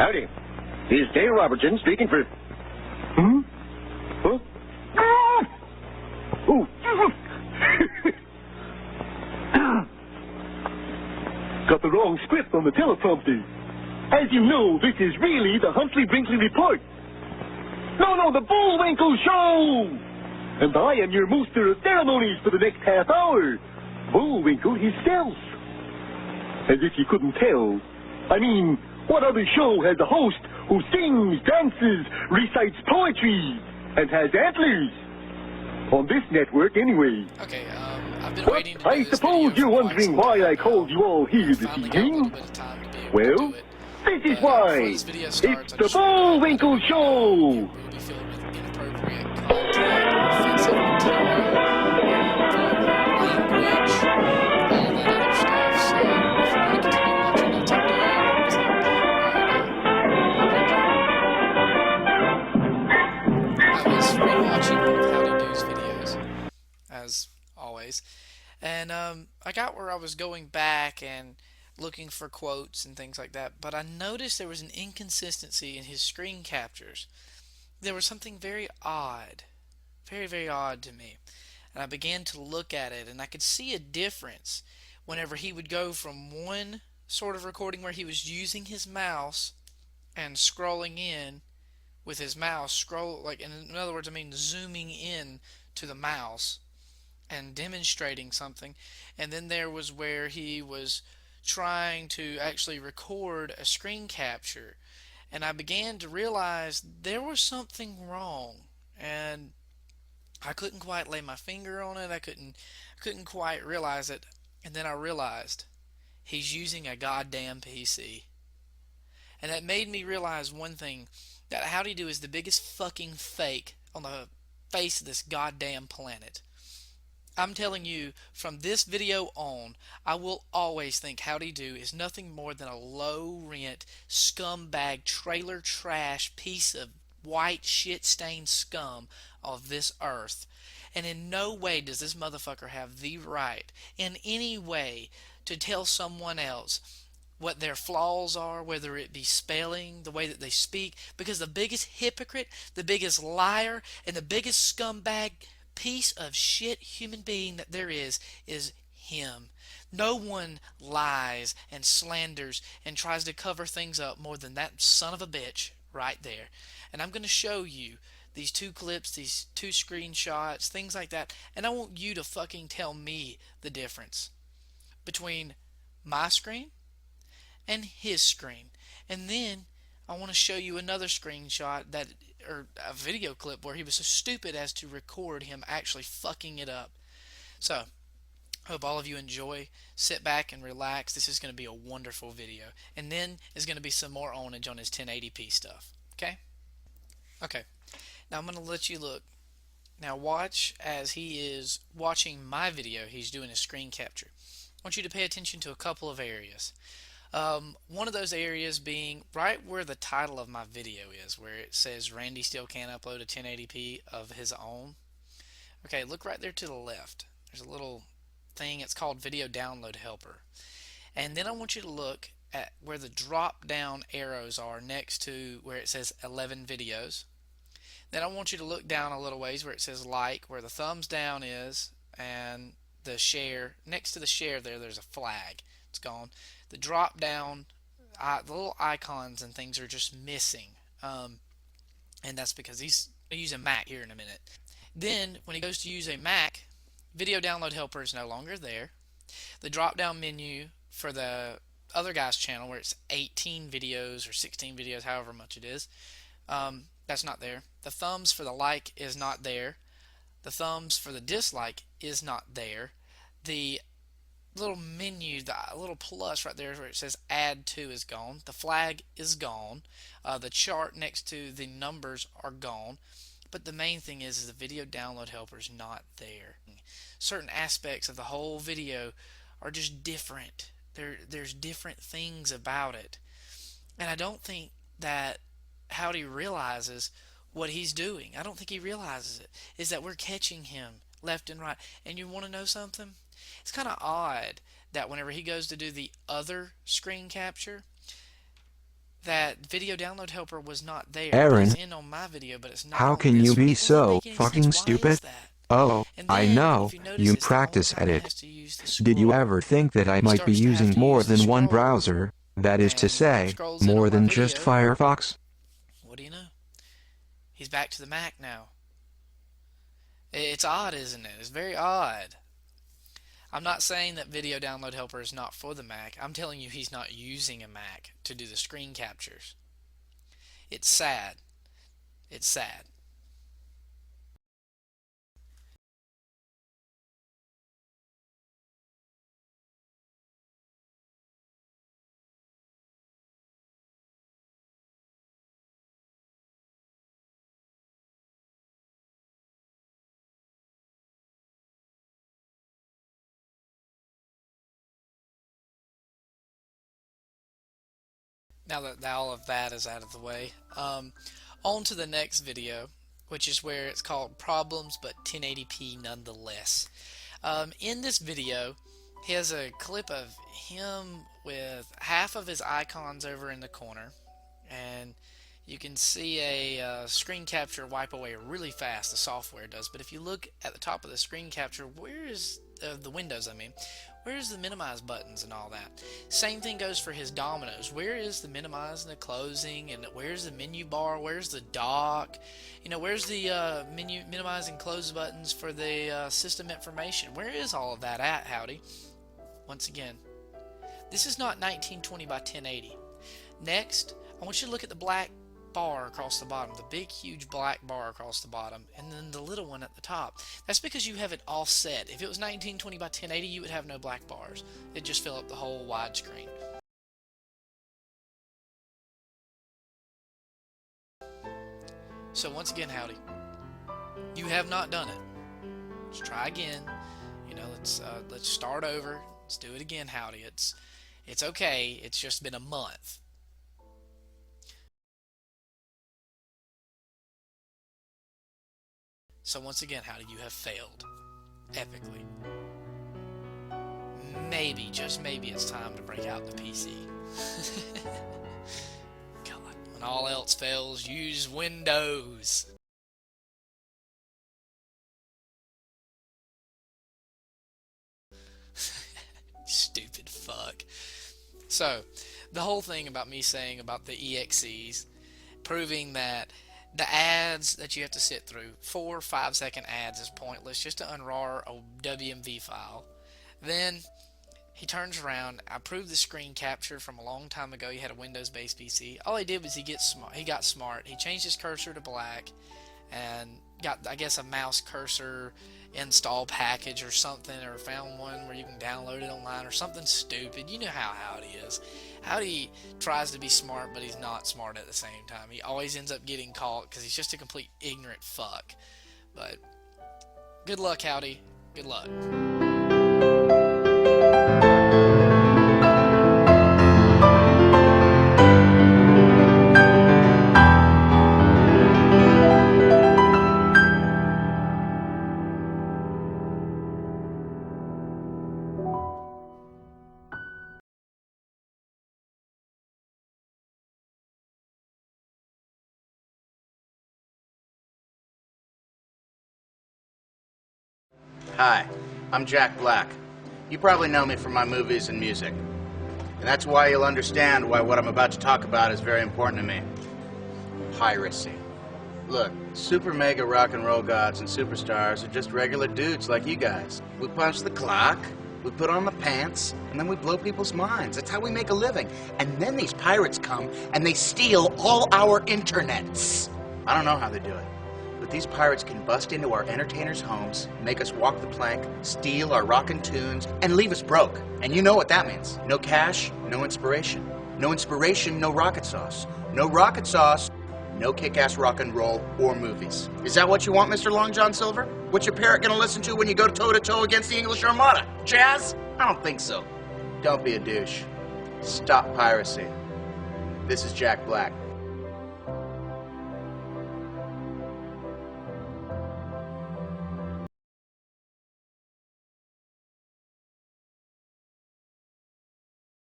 Howdy. This is Dale Robertson speaking for... Huh? Oh. Got the wrong script on the teleprompter. As you know, this is really the Huntley-Brinkley Report. No, the Bullwinkle Show! And I am your master of ceremonies for the next half hour. Bullwinkle himself. As if you couldn't tell. I mean, what other show has a host who sings, dances, recites poetry, and has antlers? On this network, anyway. Okay, I've been waiting to do I this suppose you're wondering why I called you all here this evening. Well, this is why. It's the Bullwinkle Show! As always, and I got where I was going back and looking for quotes and things like that, but I noticed there was an inconsistency in his screen captures. There was something very odd, very odd to me, and I began to look at it, and I could see a difference whenever he would go from one sort of recording where he was using his mouse and scrolling in with his mouse, in other words, I mean zooming in to the mouse and demonstrating something, and then there was where he was trying to actually record a screen capture, and I began to realize there was something wrong, and I couldn't quite lay my finger on it. I couldn't quite realize it, and then I realized he's using a goddamn PC, and that made me realize one thing, that Howdy Do is the biggest fucking fake on the face of this goddamn planet. I'm telling you, from this video on, I will always think Howdy Do is nothing more than a low-rent, scumbag, trailer trash piece of white shit-stained scum of this earth. And in no way does this motherfucker have the right, in any way, to tell someone else what their flaws are, whether it be spelling, the way that they speak, because the biggest hypocrite, the biggest liar, and the biggest scumbag piece of shit human being that there is him. No one lies and slanders and tries to cover things up more than that son of a bitch right there. And I'm going to show you these two clips, these two screenshots, things like that, and I want you to fucking tell me the difference between my screen and his screen. And then I want to show you another screenshot or a video clip where he was so stupid as to record him actually fucking it up. So, hope all of you enjoy. Sit back and relax. This is going to be a wonderful video. And then there's going to be some more ownage on his 1080p stuff. Okay? Okay. Now I'm going to let you look. Now watch as he is watching my video. He's doing a screen capture. I want you to pay attention to a couple of areas. One of those areas being right where the title of my video is, where it says Randy still can't upload a 1080p of his own. Okay, look right there to the left. There's a little thing, it's called Video Download Helper. And then I want you to look at where the drop down arrows are next to where it says 11 videos. Then I want you to look down a little ways where it says like, where the thumbs down is, and the share. Next to the share there's a flag. It's gone. The drop down, the little icons and things are just missing. And that's because he's using Mac here in a minute. Then, when he goes to use a Mac, Video Download Helper is no longer there. The drop down menu for the other guy's channel, where it's 18 videos or 16 videos, however much it is, that's not there. The thumbs for the like is not there. The thumbs for the dislike is not there. The little menu, the little plus right there where it says add to is gone. The flag is gone. The chart next to the numbers are gone. But the main thing is the video download helper is not there. Certain aspects of the whole video are just different. There's different things about it. And I don't think that Howdy realizes what he's doing. I don't think he realizes it. Is that we're catching him left and right. And you want to know something? It's kind of odd that whenever he goes to do the other screen capture, that video download helper was not there. Aaron, It's in on my video, but it's not how on can this you one. be It doesn't so make any fucking sense. Why is stupid? that? Oh, And I then, know, if you notice, you it's the only practice time at he it. has to use the Did you scroll. ever think that I He might be starts to have using to more use the than one scroll, browser? That is to and say, scrolls in on more my than just video. Firefox? What do you know? He's back to the Mac now. It's odd, isn't it? It's very odd. I'm not saying that video download helper is not for the Mac. I'm telling you he's not using a Mac to do the screen captures. It's sad. It's sad. Now that all of that is out of the way, on to the next video, which is where it's called Problems but 1080p Nonetheless. In this video, he has a clip of him with half of his icons over in the corner, and you can see a screen capture wipe away really fast. The software does, but if you look at the top of the screen capture, where is the windows? I mean, where's the minimize buttons and all that? Same thing goes for his dominoes. Where is the minimize and the closing, and where's the menu bar? Where's the dock? You know, where's the menu minimize and close buttons for the system information? Where is all of that at, Howdy? Once again, this is not 1920 by 1080. Next, I want you to look at the black bar across the bottom, the big huge black bar across the bottom, and then the little one at the top. That's because you have it offset. If it was 1920 by 1080, you would have no black bars. It'd just fill up the whole widescreen. So once again, Howdy, you have not done it. Let's try again. You know, let's start over. Let's do it again, Howdy. It's okay. It's just been a month. So once again, Howdy, you have failed epically. Maybe, just maybe, it's time to break out the PC. God, when all else fails, use Windows. Stupid fuck. So, the whole thing about me saying about the EXEs, proving that the ads that you have to sit through, 4 or 5 second ads, is pointless just to unrar a WMV file. Then he turns around. I proved the screen capture from a long time ago. He had a Windows-based PC. All he did was he got smart. He changed his cursor to black and got, I guess, a mouse cursor install package or something, or found one where you can download it online or something stupid. You know how Howdy is. Howdy tries to be smart, but he's not smart at the same time. He always ends up getting caught because he's just a complete ignorant fuck. But good luck, Howdy. Good luck. Hi, I'm Jack Black. You probably know me from my movies and music. And that's why you'll understand why what I'm about to talk about is very important to me. Piracy. Look, super mega rock and roll gods and superstars are just regular dudes like you guys. We punch the clock, we put on the pants, and then we blow people's minds. That's how we make a living. And then these pirates come and they steal all our internets. I don't know how they do it. But these pirates can bust into our entertainers' homes, make us walk the plank, steal our rockin' tunes, and leave us broke. And you know what that means. No cash, no inspiration. No inspiration, no rocket sauce. No rocket sauce, no kick-ass rock and roll or movies. Is that what you want, Mr. Long John Silver? What's your parrot gonna listen to when you go toe-to-toe against the English Armada? Jazz? I don't think so. Don't be a douche. Stop piracy. This is Jack Black.